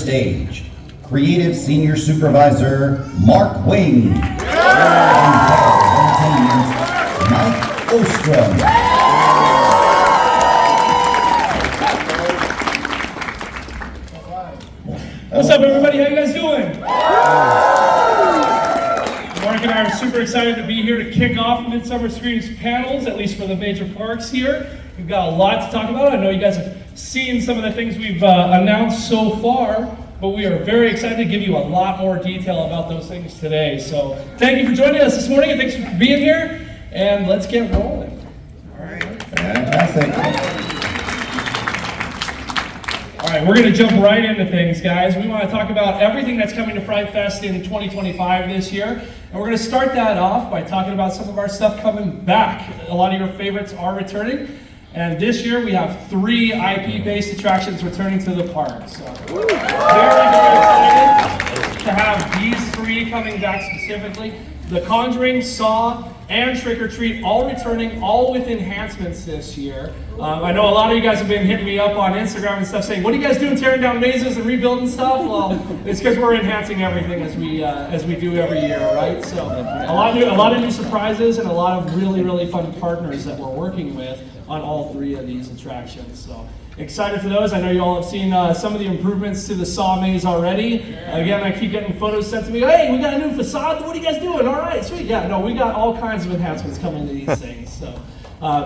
stage, Creative Senior Supervisor Mark Wing, and Entertainment Mike Ostrom. What's up, everybody? How you guys doing? Mark and I are super excited to be here to kick off Midsummer Screams panels, at least for the major parks here. We've got a lot to talk about. I know you guys have seen some of the things we've announced so far, but we are very excited to give you a lot more detail about those things today. So thank you for joining us this morning, and thanks for being here, and let's get rolling. All right. Fantastic. All right, we're going to jump right into things, guys. We want to talk about everything that's coming to Fright Fest in 2025 this year. And we're going to start that off by talking about some of our stuff coming back. A lot of your favorites are returning. And this year we have 3 IP-based attractions returning to the park. So very, very excited to have these 3 coming back specifically. The Conjuring, Saw, and Trick or Treat all returning, all with enhancements this year. I know a lot of you guys have been hitting me up on Instagram and stuff saying, what are you guys doing, tearing down mazes and rebuilding stuff? Well, it's because we're enhancing everything as we do every year, right? So a lot of new surprises and a lot of really, really fun partners that we're working with on all 3 of these attractions. So excited for those. I know you all have seen some of the improvements to the Saw maze already. Again, I keep getting photos sent to me. Hey, we got a new facade. What are you guys doing? All right, sweet. Yeah, no, we got all kinds of enhancements coming to these things. So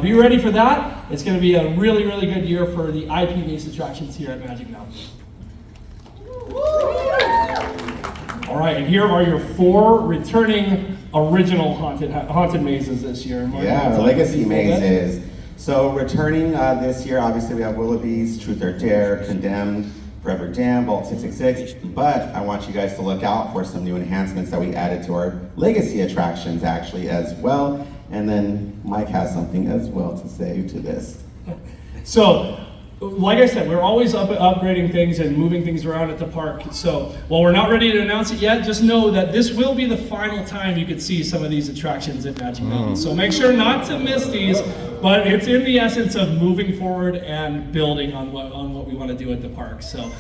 be ready for that. It's going to be a really, really good year for the IP-based attractions here at Magic Mountain. All right, and here are your 4 returning original haunted mazes this year. Yeah, the legacy mazes. So returning this year, obviously we have Willoughby's, Truth or Dare, Condemned, Forever Damned, Vault 666, but I want you guys to look out for some new enhancements that we added to our legacy attractions actually as well. And then Mike has something as well to say to this. So, like I said, we're always upgrading things and moving things around at the park. So while we're not ready to announce it yet, just know that this will be the final time you could see some of these attractions at Magic Mountain. So make sure not to miss these, but it's in the essence of moving forward and building on what we want to do at the park. So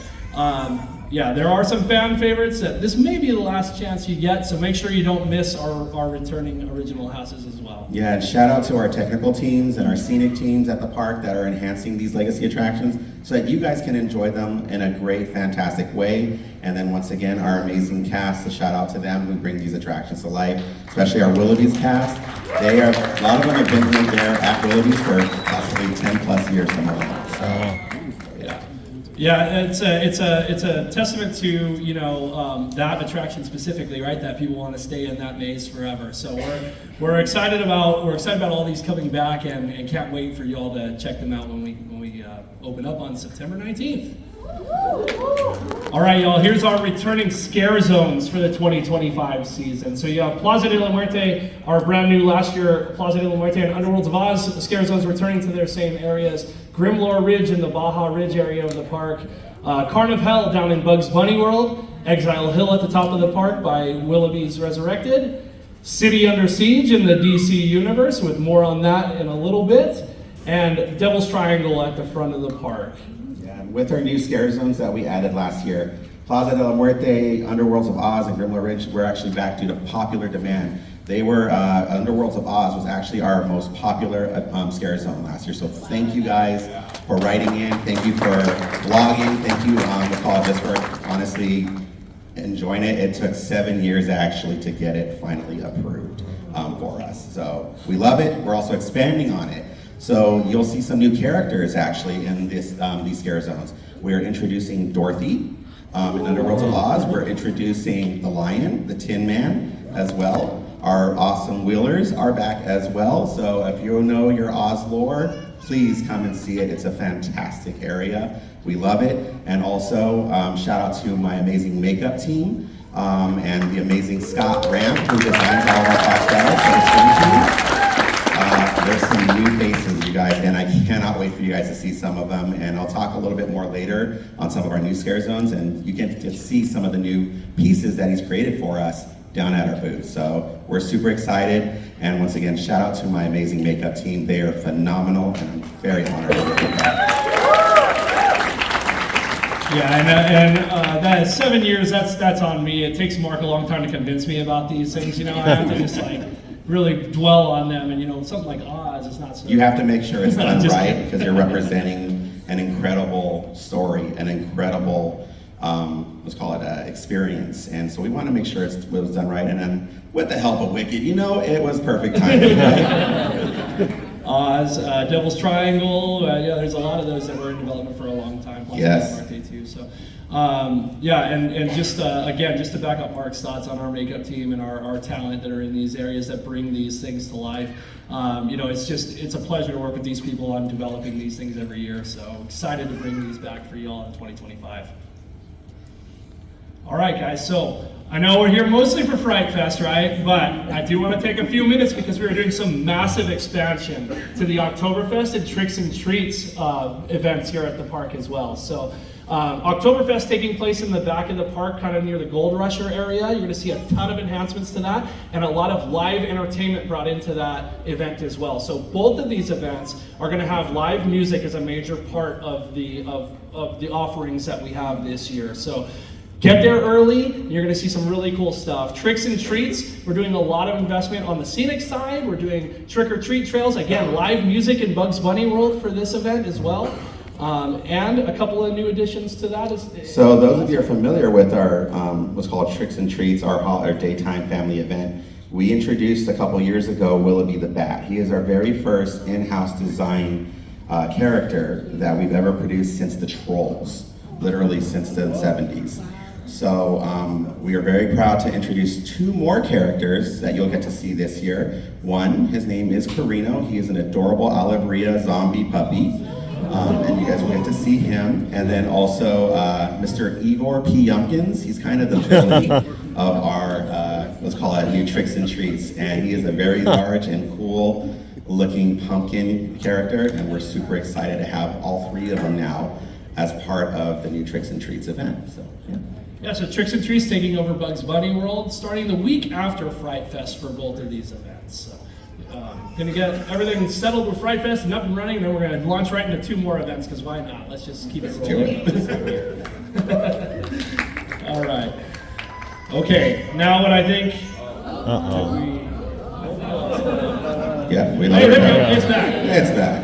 yeah, there are some fan favorites that this may be the last chance you get, so make sure you don't miss our returning original houses as well. Yeah, and shout out to our technical teams and our scenic teams at the park that are enhancing these legacy attractions so that you guys can enjoy them in a great, fantastic way. And then once again, our amazing cast, a shout out to them who bring these attractions to life, especially our Willoughby's cast. A lot of them have been there at Willoughby's for possibly 10 plus years, some of them. So. Yeah, it's a testament to that attraction specifically, right? That people want to stay in that maze forever. So we're excited about all these coming back, and can't wait for you all to check them out when we open up on September 19th. All right, y'all. Here's our returning scare zones for the 2025 season. So you have Plaza de la Muerte, our brand new last year Plaza de la Muerte and Underworlds of Oz scare zones returning to their same areas. Grimlore Ridge in the Baja Ridge area of the park. Carn of Hell down in Bugs Bunny World. Exile Hill at the top of the park by Willoughby's Resurrected. City Under Siege in the DC Universe, with more on that in a little bit. And Devil's Triangle at the front of the park. With our new scare zones that we added last year, Plaza de la Muerte, Underworlds of Oz, and Grimlow Ridge were actually back due to popular demand. They were, Underworlds of Oz was actually our most popular scare zone last year. So thank you guys for writing in. Thank you for blogging. Thank you, McCall, just for honestly enjoying it. It took 7 years actually to get it finally approved for us. So we love it. We're also expanding on it. So you'll see some new characters actually in these scare zones. We're introducing Dorothy in Underworlds of Oz. We're introducing the Lion, the Tin Man as well. Our awesome Wheelers are back as well. So if you know your Oz lore, please come and see it. It's a fantastic area. We love it. And also shout out to my amazing makeup team and the amazing Scott Ramp who designed all our pastels. There's some new faces, you guys, and I cannot wait for you guys to see some of them. And I'll talk a little bit more later on some of our new scare zones, and you get to see some of the new pieces that he's created for us down at our booth. So we're super excited. And once again, shout out to my amazing makeup team. They are phenomenal, and I'm very honored to be with them. Yeah, and that 7 years, that's on me. It takes Mark a long time to convince me about these things, you know. I have to just like really dwell on them, and you know, something like Oz is not so. You have to make sure it's done Just right kidding. because you're representing an incredible story, an incredible, let's call it experience. And so we want to make sure it was done right. And then with the help of Wicked, you know, it was perfect timing. Right? Oz, Devil's Triangle, yeah, there's a lot of those that were in development for a long time. Yes. Mark Day too, so. Yeah, and just again, just to back up Mark's thoughts on our makeup team and our talent that are in these areas that bring these things to life. You know, it's a pleasure to work with these people on developing these things every year. So excited to bring these back for y'all in 2025. All right, guys. So I know we're here mostly for Fright Fest, right? But I do want to take a few minutes because we are doing some massive expansion to the Oktoberfest and Tricks and Treats events here at the park as well. So. Oktoberfest taking place in the back of the park, kind of near the Gold Rusher area. You're going to see a ton of enhancements to that, and a lot of live entertainment brought into that event as well. So both of these events are going to have live music as a major part of the offerings that we have this year. So get there early, you're going to see some really cool stuff. Tricks and Treats, we're doing a lot of investment on the scenic side. We're doing trick-or-treat trails, again, live music in Bugs Bunny World for this event as well. And a couple of new additions to that. So those of you who are familiar with our what's called Tricks and Treats, our daytime family event, we introduced a couple years ago Willoughby the Bat. He is our very first in-house design character that we've ever produced since the Trolls, literally since the 70s. So we are very proud to introduce two more characters that you'll get to see this year. One, his name is Carino. He is an adorable Alabria zombie puppy. And you guys will get to see him. And then also Mr. Igor P. Yumpkins. He's kind of the villain of our, let's call it new Tricks and Treats. And he is a very large and cool looking pumpkin character. And we're super excited to have all three of them now as part of the new Tricks and Treats event. So, yeah. Yeah, so Tricks and Treats taking over Bugs Bunny World starting the week after Fright Fest for both of these events. So. Going to get everything settled with Fright Fest and up and running, and then we're going to launch right into two more events, because why not? Let's just keep it rolling. All right. Okay, now what I think... Yeah, we Hey, love there we it. go. It's back. It's back.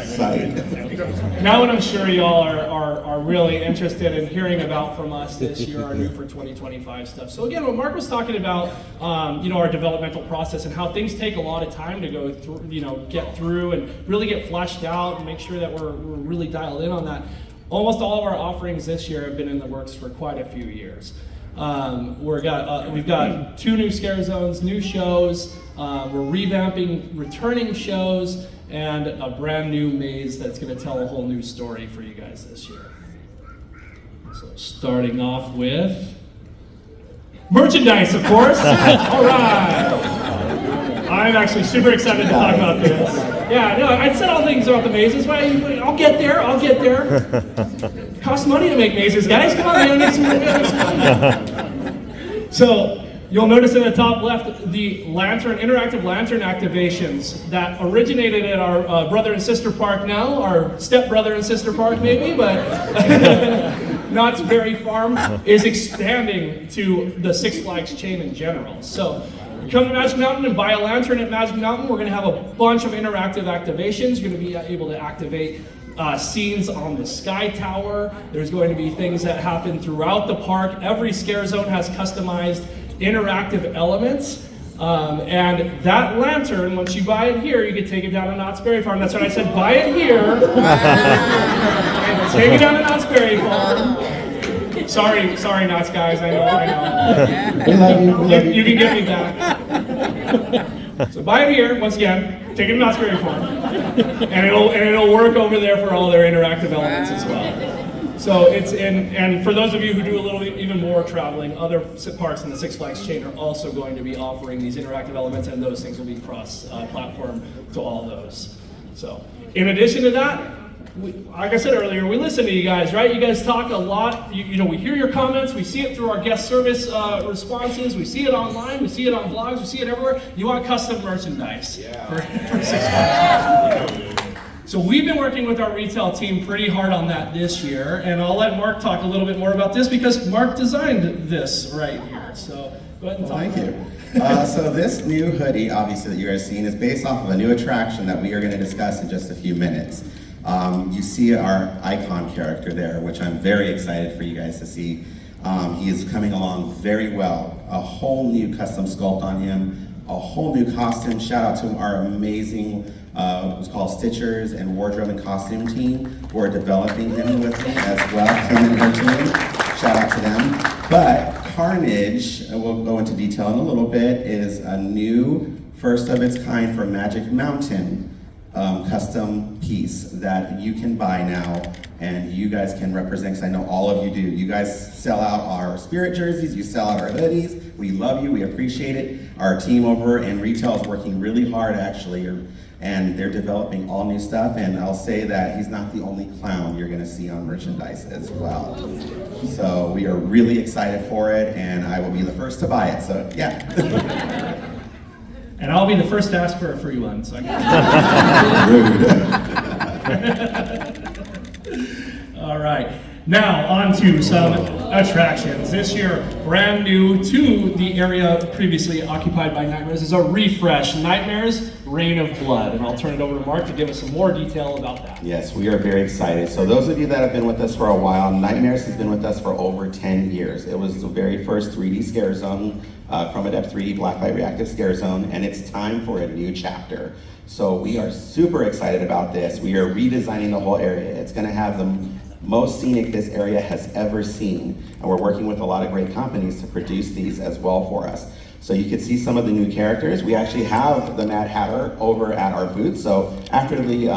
Excited. Now what I'm sure y'all are really interested in hearing about from us this year, our new for 2025 stuff. So again, what Mark was talking about, you know, our developmental process and how things take a lot of time to go through, you know, get through and really get fleshed out and make sure that we're really dialed in on that. Almost all of our offerings this year have been in the works for quite a few years. We've got 2 new scare zones, new shows. We're revamping returning shows, and a brand new maze that's going to tell a whole new story for you guys this year. So starting off with merchandise, of course. All right. I'm actually super excited to talk about this. Yeah, no, I said all things about the mazes. I'll get there. It costs money to make mazes, guys. Come on, man. Make some money. So you'll notice in the top left the interactive lantern activations that originated at our brother and sister park now, our step brother and sister park maybe, but Knott's Berry Farm is expanding to the Six Flags chain in general. So you come to Magic Mountain and buy a lantern at Magic Mountain. We're going to have a bunch of interactive activations. You're going to be able to activate scenes on the Sky Tower. There's going to be things that happen throughout the park. Every scare zone has customized interactive elements. And that lantern, once you buy it here, you can take it down to Knott's Berry Farm. That's what I said, buy it here. And take it down to Knott's Berry Farm. Sorry, Knott's guys, I know. We love you. You can get me back. So buy it here, once again, take it to Knott's Berry Farm. And it'll work over there for all their interactive elements as well. So and for those of you who do a little bit even more traveling, other parks in the Six Flags chain are also going to be offering these interactive elements, and those things will be cross-platform to all those. So in addition to that, like I said earlier, we listen to you guys, right? You guys talk a lot. You know, we hear your comments. We see it through our guest service responses. We see it online. We see it on blogs. We see it everywhere. You want custom merchandise for Six Flags. So we've been working with our retail team pretty hard on that this year, and I'll let Mark talk a little bit more about this because Mark designed this right here. So go ahead and talk. Thank you. So this new hoodie, obviously, that you guys seen is based off of a new attraction that we are going to discuss in just a few minutes. You see our icon character there, which I'm very excited for you guys to see. He is coming along very well. A whole new custom sculpt on him, a whole new costume. Shout out to our amazing, what's called Stitchers and wardrobe and costume team who are developing him with me as well. Kim and her team. Shout out to them. But Carnage, and we'll go into detail in a little bit, is a new, first of its kind for Magic Mountain custom piece that you can buy now, and you guys can represent, because I know all of you do. You guys sell out our spirit jerseys, you sell out our hoodies. We love you, we appreciate it. Our team over in retail is working really hard actually, and they're developing all new stuff, and I'll say that he's not the only clown you're gonna see on merchandise as well. So we are really excited for it, and I will be the first to buy it, so yeah. And I'll be the first to ask for a free one. So I can... All right. Now on to some attractions. This year, brand new to the area previously occupied by Nightmares is a refresh, Nightmares Reign of Blood. And I'll turn it over to Mark to give us some more detail about that. Yes, we are very excited. So those of you that have been with us for a while, Nightmares has been with us for over 10 years. It was the very first 3D scare zone, from a Depth 3D Blacklight Reactive Scare Zone, and it's time for a new chapter. So we are super excited about this. We are redesigning the whole area. It's gonna have the most scenic this area has ever seen, and we're working with a lot of great companies to produce these as well for us. So you can see some of the new characters. We actually have the Mad Hatter over at our booth, so after the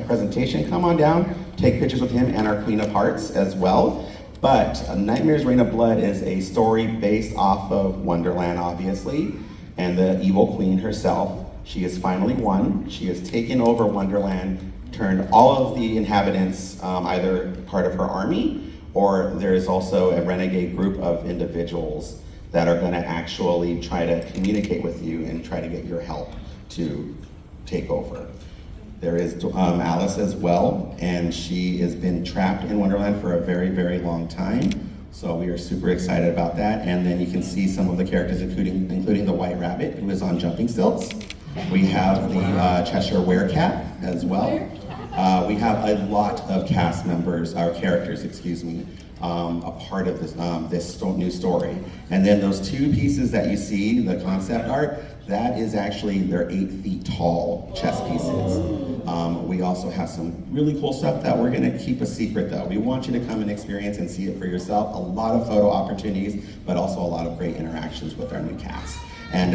presentation, come on down, take pictures with him and our Queen of Hearts as well. But Nightmares Reign of Blood is a story based off of Wonderland, obviously, and the evil queen herself. She has finally won. She has taken over Wonderland, turned all of the inhabitants either part of her army, or there is also a renegade group of individuals that are gonna actually try to communicate with you and try to get your help to take over. There is Alice as well, and she has been trapped in Wonderland for a very, very long time. So we are super excited about that. And then you can see some of the characters, including the White Rabbit, who is on jumping stilts. We have the Cheshire Werecat as well. We have a lot of cast members, our characters, excuse me, a part of this new story. And then those two pieces that you see, the concept art, that is actually, they're 8 feet tall chess pieces. We also have some really cool stuff that we're gonna keep a secret though. We want you to come and experience and see it for yourself. A lot of photo opportunities, but also a lot of great interactions with our new cast. And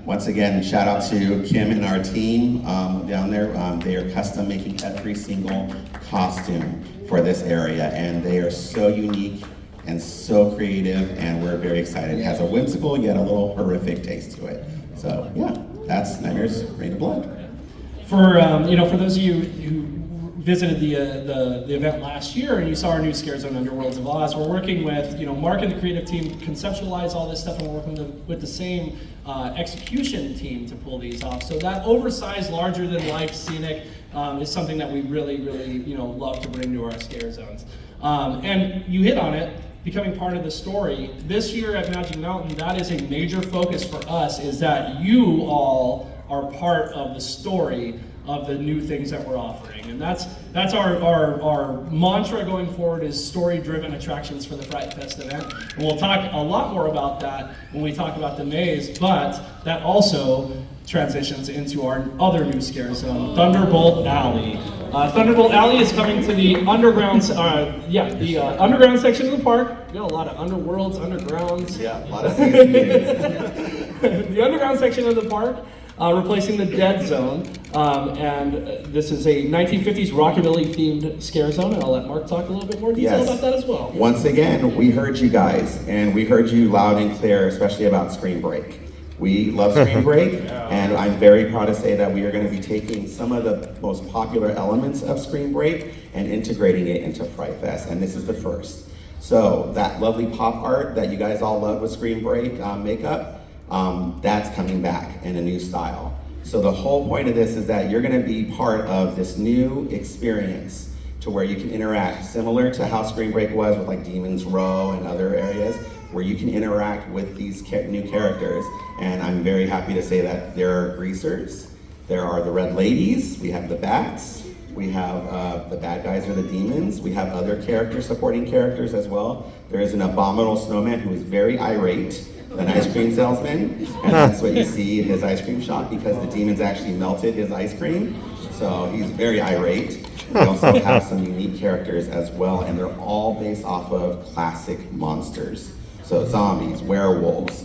once again, shout out to Kim and our team down there. They are custom making every single costume for this area, and they are so unique and so creative, and we're very excited. It has a whimsical yet a little horrific taste to it. So yeah, that's Nightmares Reign of Blood. For for those of you who visited the event last year and you saw our new Scare Zone Underworlds of Oz, we're working with Mark and the creative team conceptualize all this stuff, and we're working with the same execution team to pull these off. So that oversized, larger than life scenic is something that we really love to bring to our Scare Zones. And you hit on it. Becoming part of the story. This year at Magic Mountain, that is a major focus for us, is that you all are part of the story of the new things that we're offering. And that's our mantra going forward, is story-driven attractions for the Fright Fest event. And we'll talk a lot more about that when we talk about the maze, but that also transitions into our other new scare zone, Thunderbolt Alley. Thunderbolt Alley is coming to the underground, underground section of the park. We got a lot of underworlds, undergrounds. Yeah, a lot of things. The underground section of the park, replacing the dead zone. And this is a 1950s rockabilly themed scare zone, and I'll let Mark talk a little bit more detail about that as well. Once again, we heard you guys, and we heard you loud and clear, especially about Screen Break. We love Screen Break, and I'm very proud to say that we are going to be taking some of the most popular elements of Screen Break and integrating it into Fright Fest, and this is the first. So that lovely pop art that you guys all love with Screen Break makeup, that's coming back in a new style. So the whole point of this is that you're gonna be part of this new experience to where you can interact, similar to how Screen Break was with like Demon's Row and other areas, where you can interact with these new characters. And I'm very happy to say that there are greasers, there are the red ladies, we have the bats, we have the bad guys or the demons, we have other characters, supporting characters as well. There is an abominable snowman who is very irate, an ice cream salesman, and that's what you see in his ice cream shop because the demons actually melted his ice cream. So he's very irate. We also have some unique characters as well, and they're all based off of classic monsters. So zombies, werewolves,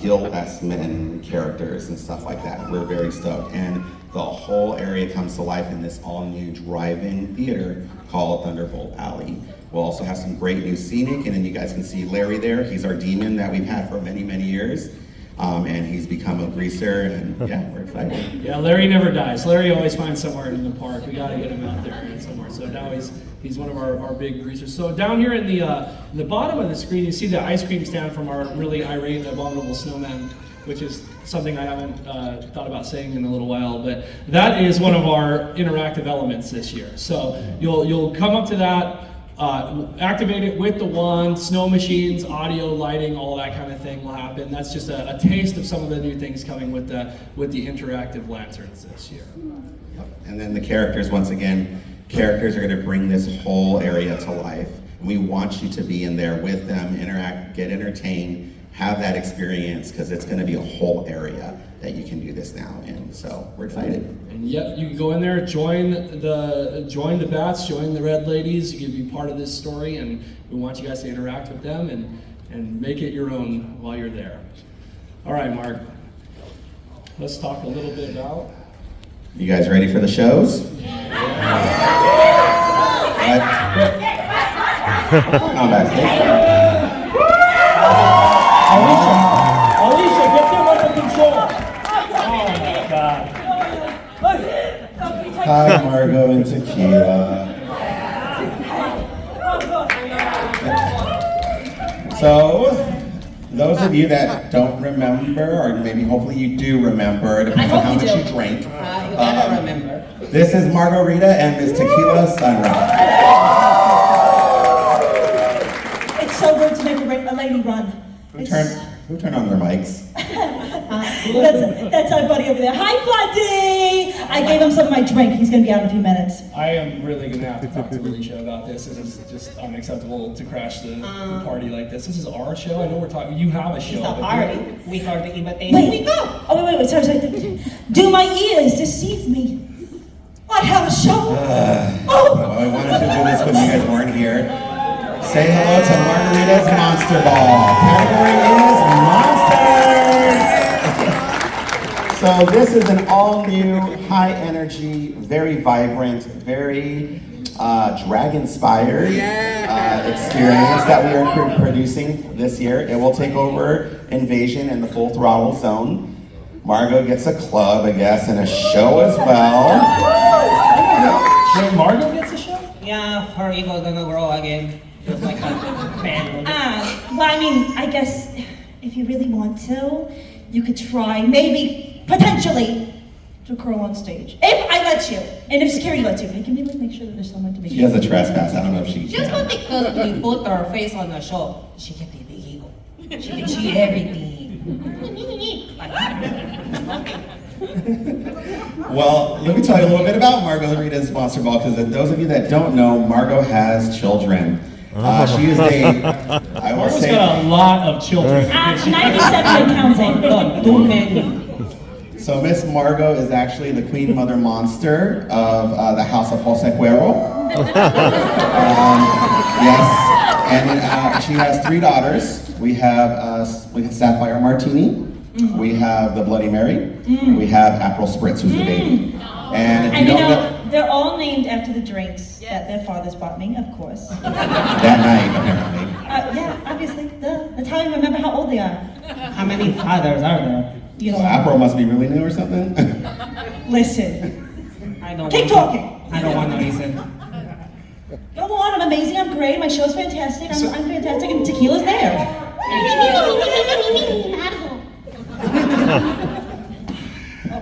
Guild-esque men characters and stuff like that. We're very stoked. And the whole area comes to life in this all-new drive-in theater called Thunderbolt Alley. We'll also have some great new scenic, and then you guys can see Larry there. He's our demon that we've had for many, many years. And he's become a greaser, and yeah, we're excited. Yeah, Larry never dies. Larry always finds somewhere in the park. We gotta get him out there somewhere. So now he's one of our big greasers. So down here in the bottom of the screen, you see the ice cream stand from our really irate abominable snowman, which is something I haven't thought about saying in a little while, but that is one of our interactive elements this year. So you'll come up to that, activate it with the wand, snow machines, audio, lighting, all that kind of thing will happen. That's just a taste of some of the new things coming with the interactive lanterns this year. Yep. And then the characters, once again, characters are going to bring this whole area to life. And we want you to be in there with them, interact, get entertained, have that experience, because it's going to be a whole area that you can do this now in. So we're excited. And yep, you can go in there, join the bats, join the red ladies. You can be part of this story, and we want you guys to interact with them and make it your own while you're there. All right, Mark. Let's talk a little bit about. You guys ready for the shows? Alicia, get them under control. Oh my God. Hi, Margot and Tequila. So, those of you that don't remember, or maybe hopefully you do remember, depending on how much you drank. You gotta remember. This is Margarita and Miss Tequila Sunrise. It's so good to make a lady run. Who turned on their mics? That's our buddy over there. Hi, buddy! I gave him some of my drink. He's gonna be out in a few minutes. I am really going to have to talk to Alicia about this. This is just unacceptable to crash the party like this. This is our show. I know we're talking. You have a show. It's a but party. We heard the invitation. Wait. We go. Oh, wait. Sorry. Do my ears deceive me? I have a show. Well, I wanted to do this when you guys weren't here. Say hello to Margarita's Monster Ball. Category is Monsters. So this is an all-new, high-energy, very vibrant, very drag-inspired experience that we are producing this year. It will take over Invasion and the Full Throttle Zone. Margot gets a club, I guess, and a show as well. Wait, Margot gets a show? Yeah, her ego's gonna grow again. Just like a man. Well, I mean, I guess if you really want to, you could try, maybe, potentially, to curl on stage. If I let you, and if security lets you. Hey, can we make sure that there's someone to make She has a trespass. I don't know if she Just can. not because we put her face on the show. She can be big ego. She can see everything. Well, let me tell you a little bit about Margarita's Monster Ball, because those of you that don't know, Margot has children. She is I will Margot's say, got a lot of children. 97 and counting. Look, too many. so Miss Margot is actually the Queen Mother Monster of the House of Jose Cuero. Yes, and she has 3 daughters. We have Sapphire Martini, we have the Bloody Mary, we have April Spritz, who's the baby. And if And you you don't know, they're all named after the drinks that their fathers bought me, of course. that night apparently. Yeah, obviously. That's how I remember how old they are. How many fathers are there? You So know, April must be really new or something. listen. I don't Keep want talking. I don't want to listen. Go on, I'm amazing, I'm great, my show's fantastic, I'm fantastic, and Tequila's there.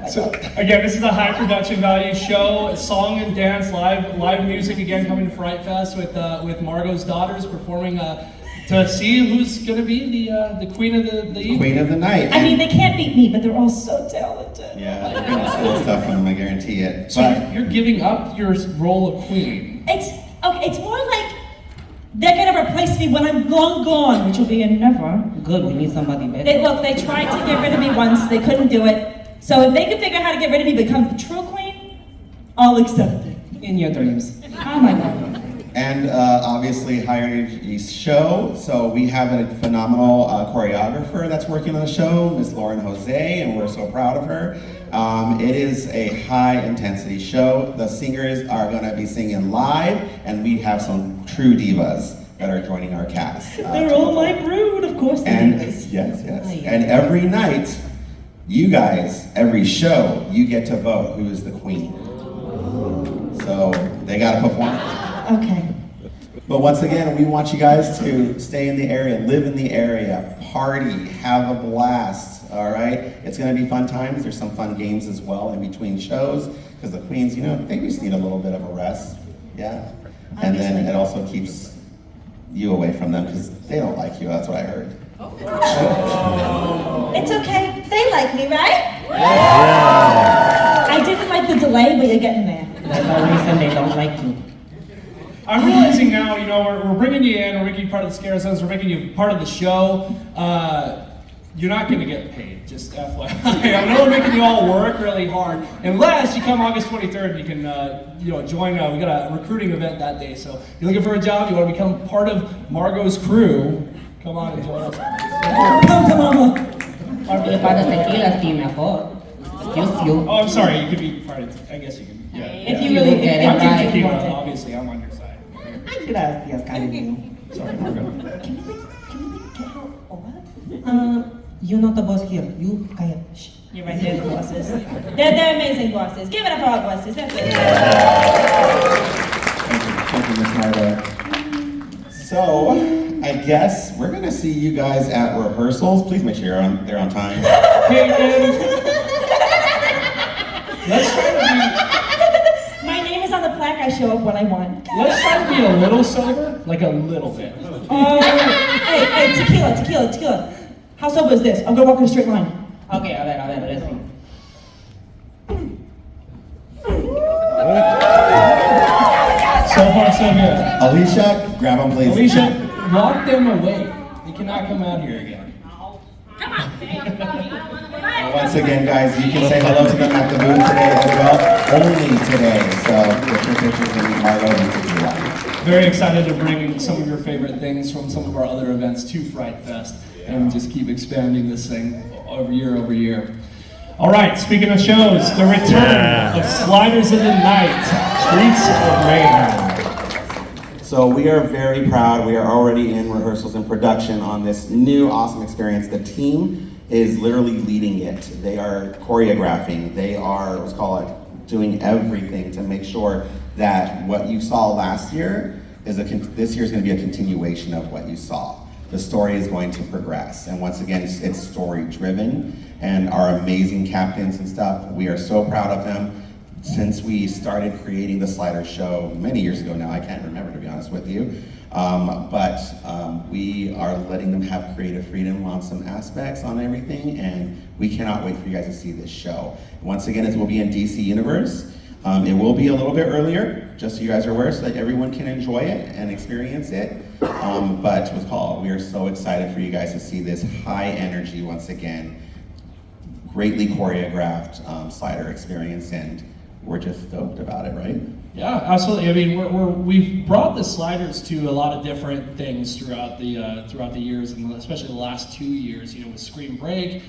So again, this is a high production value show, song and dance, live music again coming to Fright Fest with Margot's daughters performing to see who's going to be the queen of the evening. Queen of the night. I mean, they can't beat me, but they're all so talented. Yeah, they're gonna steal stuff from them, I guarantee it. So But you're giving up your role of queen. It's okay. It's more like they're gonna replace me when I'm long gone, which will be in never. Good, we need somebody better. They tried to get rid of me once. They couldn't do it. So if they can figure out how to get rid of me, become the true queen, I'll accept it. In your dreams. Oh my God. And obviously Higher Energy's show. So we have a phenomenal choreographer that's working on the show, Miss Lauren Jose, and we're so proud of her. It is a high intensity show. The singers are gonna be singing live, and we have some true divas that are joining our cast. They're all my brood, of course. And They is. yes. And every night, you guys, every show, you get to vote who is the queen. So they gotta perform. Okay. But once again, we want you guys to stay in the area, live in the area, party, have a blast, all right? It's gonna be fun times. There's some fun games as well in between shows, because the queens, you know, they just need a little bit of a rest, yeah? And then it also keeps you away from them, because they don't like you, that's what I heard. It's okay. They like me, right? I didn't like the delay, but you're getting there. That's the reason they don't like you. I'm realizing now, you know, we're bringing you in, we're making you part of the Scare Zones, we're making you part of the show. You're not going to get paid, just FYI. I know we're making you all work really hard, unless you come August 23rd and you can, you know, join. We got a recruiting event that day, so if you're looking for a job, you want to become part of Margot's crew, come on and join us. Come to mama. Porque para tequila sí mejor. Excuse you. Oh, I'm sorry, you could be part of, I guess you can, yeah. If you really get it I'm right. Team Tequila, obviously, I'm on your side. Gracias, cariño. Sorry, Margot. Can we get her over? You're not the boss here. You cállate. Shh. You're right, they're the bosses. They're amazing bosses. Give it up for our bosses. That's it. Thank you, Miss Margo. So, I guess we're gonna see you guys at rehearsals. Please make sure they're on time. Hey, and let's try to My name is on the plaque. I show up when I want. let's try to be a little sober, like a little bit. Hey, tequila. How sober is this? I'm gonna walk in a straight line. Okay, a ver, let's see. So far, so good. Alicia, grab them please. Alicia, lock them away. They cannot come out here again. Once again, guys, you can say hello to them at the booth today as well. Only today. So get your pictures and Margo and tequila. Very excited to bring some of your favorite things from some of our other events to Fright Fest and just keep expanding this thing over year. All right, speaking of shows, the return of Sliders in the Night, Streets of Rage. So we are very proud. We are already in rehearsals and production on this new awesome experience. The team is literally leading it. They are choreographing. They are, let's call it, doing everything to make sure that what you saw last year this year is going to be a continuation of what you saw. The story is going to progress, and once again, it's story driven. And our amazing captains and stuff, we are so proud of them. Since we started creating the Slider show many years ago now, I can't remember to be honest with you, but we are letting them have creative freedom on some aspects on everything, and we cannot wait for you guys to see this show. Once again, it will be in DC Universe. It will be a little bit earlier, just so you guys are aware, so that everyone can enjoy it and experience it. But with Paul, we are so excited for you guys to see this high energy, once again, greatly choreographed Slider experience, and we're just stoked about it, right? Yeah, absolutely. I mean, we've brought the Sliders to a lot of different things throughout the years, and especially the last 2 years. You know, with Scream Break.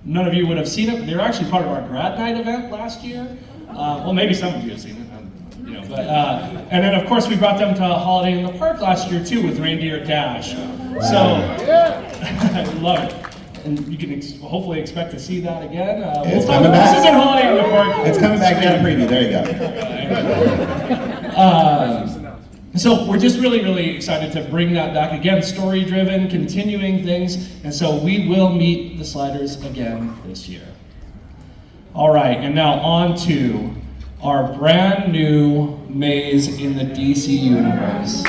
None of you would have seen it, but they were actually part of our grad night event last year. Well, maybe some of you have seen it. You know, but and then of course we brought them to Holiday in the Park last year too with Reindeer Dash. So I love it. And you can hopefully expect to see that again. It's coming back. This isn't Holiday in the Park. It's coming back down to preview. There you go. So we're just really excited to bring that back again, story-driven, continuing things, and so we will meet the Sliders again this year. All right, and now on to our brand new maze in the DC universe.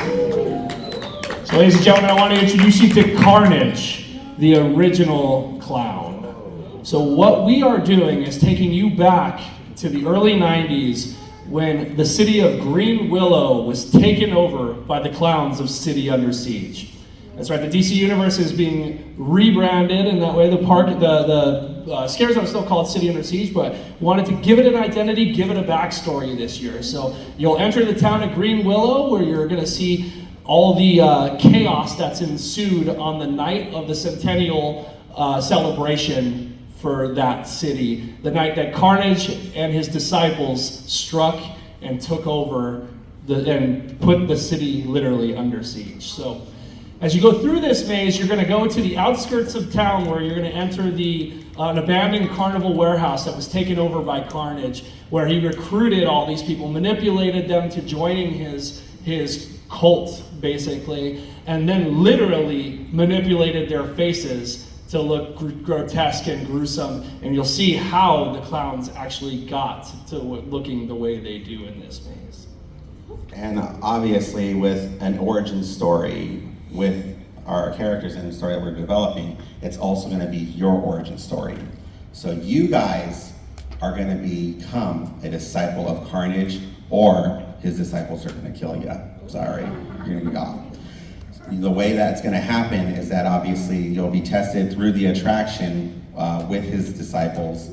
So ladies and gentlemen, I want to introduce you to Carnage, the original clown. So what we are doing is taking you back to the early 90s when the city of Green Willow was taken over by the clowns of City Under Siege. That's right, the DC Universe is being rebranded, and that way the park, the Scare Zone is still called City Under Siege, but wanted to give it an identity, give it a backstory this year. So you'll enter the town of Green Willow, where you're gonna see all the chaos that's ensued on the night of the centennial celebration for that city. The night that Carnage and his disciples struck and took over and put the city literally under siege. So as you go through this maze, you're going to go to the outskirts of town where you're going to enter an abandoned carnival warehouse that was taken over by Carnage, where he recruited all these people, manipulated them to joining his cult, basically, and then literally manipulated their faces to look grotesque and gruesome, and you'll see how the clowns actually got to looking the way they do in this maze. And obviously with an origin story, with our characters and the story that we're developing, it's also going to be your origin story. So you guys are going to become a disciple of Carnage, or his disciples are going to kill you. Sorry, you're going to be off. The way that's going to happen is that obviously you'll be tested through the attraction with his disciples,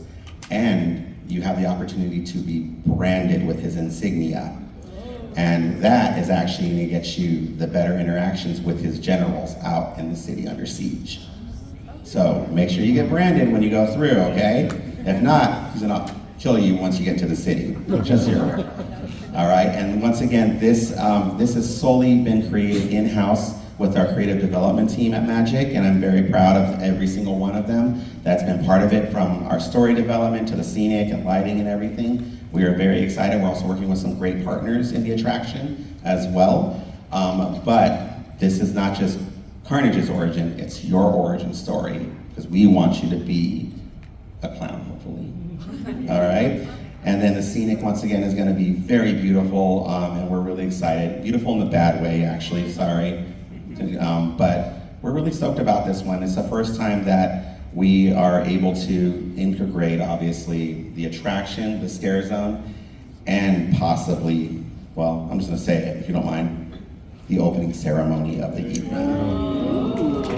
and you have the opportunity to be branded with his insignia. And that is actually going to get you the better interactions with his generals out in the city under siege. So make sure you get branded when you go through, okay? If not, he's going to kill you once you get to the city, just so you're aware. All right, and once again, this has solely been created in-house with our creative development team at Magic, and I'm very proud of every single one of them that's been part of it, from our story development to the scenic and lighting and everything. We are very excited. We're also working with some great partners in the attraction as well. But this is not just Carnage's origin, it's your origin story, because we want you to be a clown, hopefully. All right? And then the scenic, once again, is going to be very beautiful, and we're really excited. Beautiful in the bad way, actually, sorry. But we're really stoked about this one. It's the first time that we are able to integrate, obviously, the attraction, the Scare Zone, and possibly, well, I'm just going to say it, if you don't mind, the opening ceremony of the evening.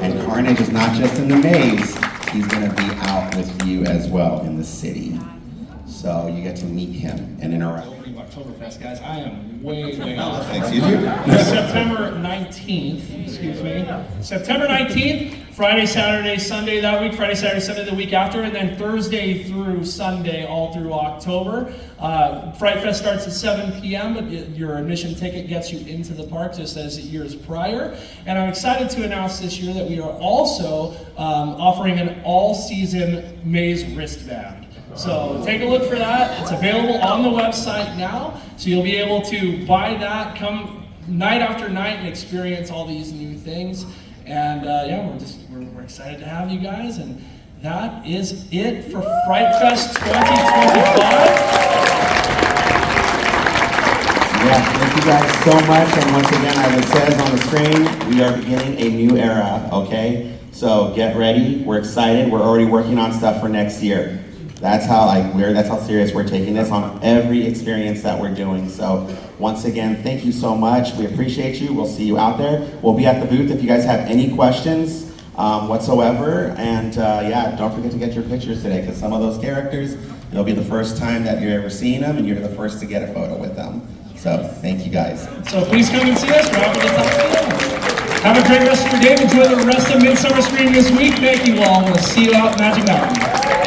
And Carnage is not just in the maze, he's going to be out with you as well in the city. So you get to meet him and interact. Oktoberfest, guys. I am way off. Excuse you? September 19th, excuse me. September 19th, Friday, Saturday, Sunday that week, Friday, Saturday, Sunday the week after, and then Thursday through Sunday all through October. Fright Fest starts at 7 p.m., but your admission ticket gets you into the park just as years prior. And I'm excited to announce this year that we are also offering an all-season maze wristband. So take a look for that. It's available on the website now, so you'll be able to buy that, come night after night and experience all these new things. And yeah, we're excited to have you guys, and that is it for Fright Fest 2025. Yeah, thank you guys so much. And once again, as it says on the screen, we are beginning a new era, okay? So get ready, we're excited, we're already working on stuff for next year. That's how that's how serious we're taking this on every experience that we're doing. So once again, thank you so much. We appreciate you. We'll see you out there. We'll be at the booth if you guys have any questions whatsoever. And yeah, don't forget to get your pictures today, because some of those characters, it'll be the first time that you're ever seeing them, and you're the first to get a photo with them. So thank you guys. So please come and see us. We're happy to talk to you. Have a great rest of your day. Enjoy the rest of Midsummer screening this week. Thank you all. We'll see you out in Magic Mountain.